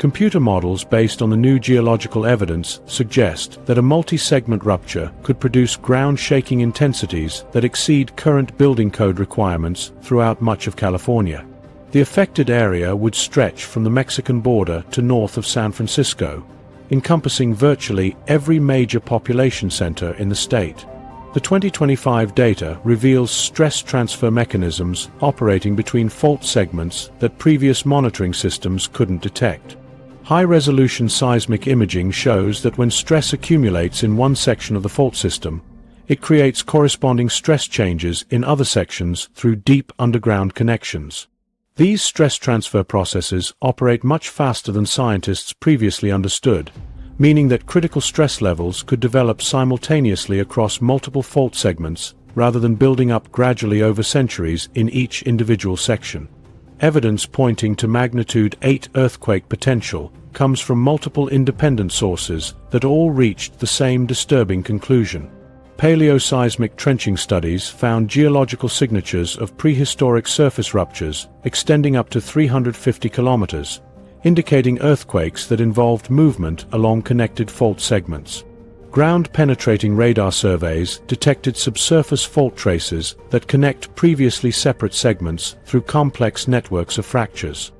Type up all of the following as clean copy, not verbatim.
Computer models based on the new geological evidence suggest that a multi-segment rupture could produce ground-shaking intensities that exceed current building code requirements throughout much of California. The affected area would stretch from the Mexican border to north of San Francisco, encompassing virtually every major population center in the state. The 2025 data reveals stress transfer mechanisms operating between fault segments that previous monitoring systems couldn't detect. High-resolution seismic imaging shows that when stress accumulates in one section of the fault system, it creates corresponding stress changes in other sections through deep underground connections. These stress transfer processes operate much faster than scientists previously understood, meaning that critical stress levels could develop simultaneously across multiple fault segments rather than building up gradually over centuries in each individual section. Evidence pointing to magnitude 8 earthquake potential comes from multiple independent sources that all reached the same disturbing conclusion. Paleoseismic trenching studies found geological signatures of prehistoric surface ruptures extending up to 350 kilometers, indicating earthquakes that involved movement along connected fault segments. Ground-penetrating radar surveys detected subsurface fault traces that connect previously separate segments through complex networks of fractures.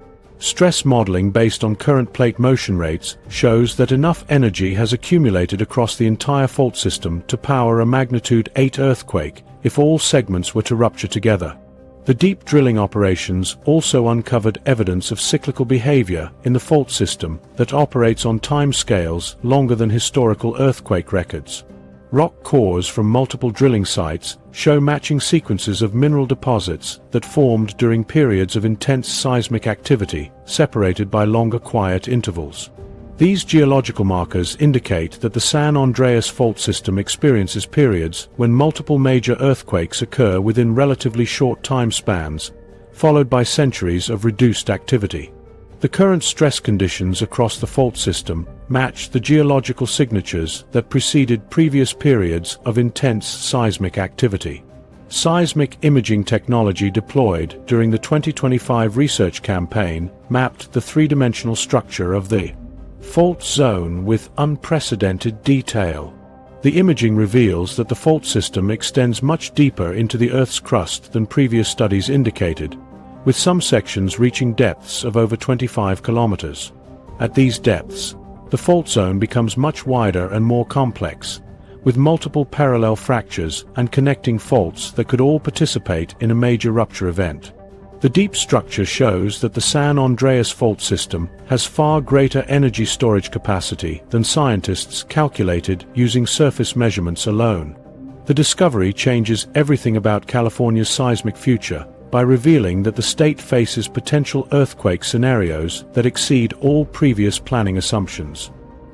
Stress modeling based on current plate motion rates shows that enough energy has accumulated across the entire fault system to power a magnitude 8 earthquake if all segments were to rupture together. The deep drilling operations also uncovered evidence of cyclical behavior in the fault system that operates on time scales longer than historical earthquake records. Rock cores from multiple drilling sites show matching sequences of mineral deposits that formed during periods of intense seismic activity, separated by longer quiet intervals. These geological markers indicate that the San Andreas Fault System experiences periods when multiple major earthquakes occur within relatively short time spans, followed by centuries of reduced activity. The current stress conditions across the fault system match the geological signatures that preceded previous periods of intense seismic activity. Seismic imaging technology deployed during the 2025 research campaign mapped the three-dimensional structure of the fault zone with unprecedented detail. The imaging reveals that the fault system extends much deeper into the Earth's crust than previous studies indicated, with some sections reaching depths of over 25 kilometers. At these depths, the fault zone becomes much wider and more complex, with multiple parallel fractures and connecting faults that could all participate in a major rupture event. The deep structure shows that the San Andreas Fault System has far greater energy storage capacity than scientists calculated using surface measurements alone. The discovery changes everything about California's seismic future by revealing that the state faces potential earthquake scenarios that exceed all previous planning assumptions.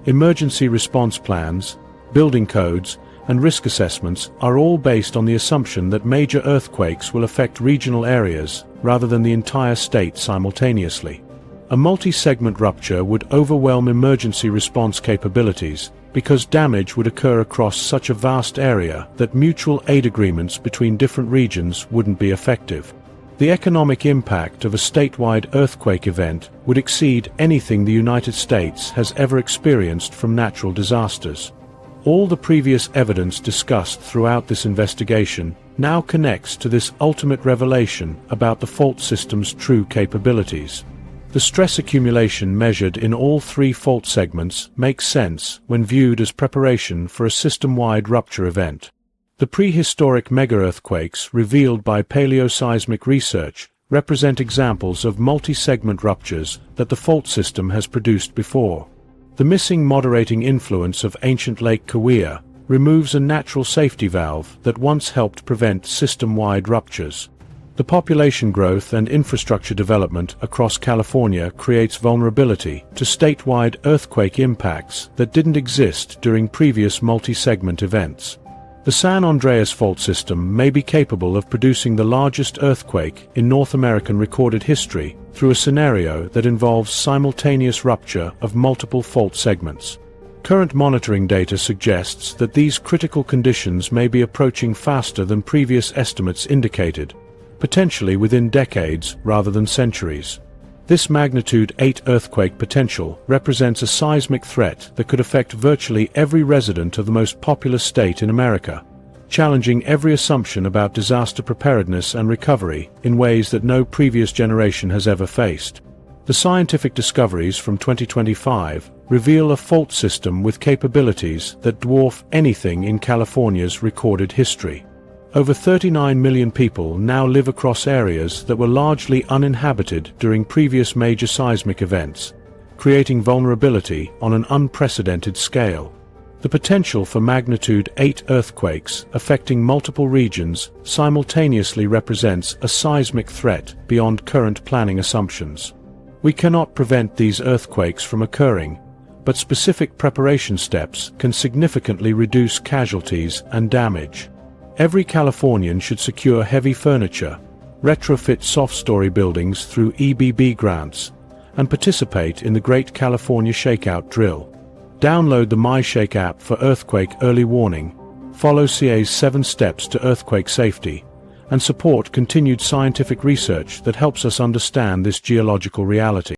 Emergency response plans, building codes, and risk assessments are all based on the assumption that major earthquakes will affect regional areas rather than the entire state simultaneously. A multi-segment rupture would overwhelm emergency response capabilities because damage would occur across such a vast area that mutual aid agreements between different regions wouldn't be effective. The economic impact of a statewide earthquake event would exceed anything the United States has ever experienced from natural disasters. All the previous evidence discussed throughout this investigation now connects to this ultimate revelation about the fault system's true capabilities. The stress accumulation measured in all three fault segments makes sense when viewed as preparation for a system-wide rupture event. The prehistoric mega-earthquakes revealed by paleoseismic research represent examples of multi-segment ruptures that the fault system has produced before. The missing moderating influence of ancient Lake Kaweah removes a natural safety valve that once helped prevent system-wide ruptures. The population growth and infrastructure development across California creates vulnerability to statewide earthquake impacts that didn't exist during previous multi-segment events. The San Andreas Fault System may be capable of producing the largest earthquake in North American recorded history through a scenario that involves simultaneous rupture of multiple fault segments. Current monitoring data suggests that these critical conditions may be approaching faster than previous estimates indicated, potentially within decades rather than centuries. This magnitude 8 earthquake potential represents a seismic threat that could affect virtually every resident of the most populous state in America, challenging every assumption about disaster preparedness and recovery in ways that no previous generation has ever faced. The scientific discoveries from 2025 reveal a fault system with capabilities that dwarf anything in California's recorded history. Over 39 million people now live across areas that were largely uninhabited during previous major seismic events, creating vulnerability on an unprecedented scale. The potential for magnitude 8 earthquakes affecting multiple regions simultaneously represents a seismic threat beyond current planning assumptions. We cannot prevent these earthquakes from occurring, but specific preparation steps can significantly reduce casualties and damage. Every Californian should secure heavy furniture, retrofit soft-story buildings through EBB grants, and participate in the Great California Shakeout Drill. Download the MyShake app for earthquake early warning, follow CA's 7 steps to earthquake safety, and support continued scientific research that helps us understand this geological reality.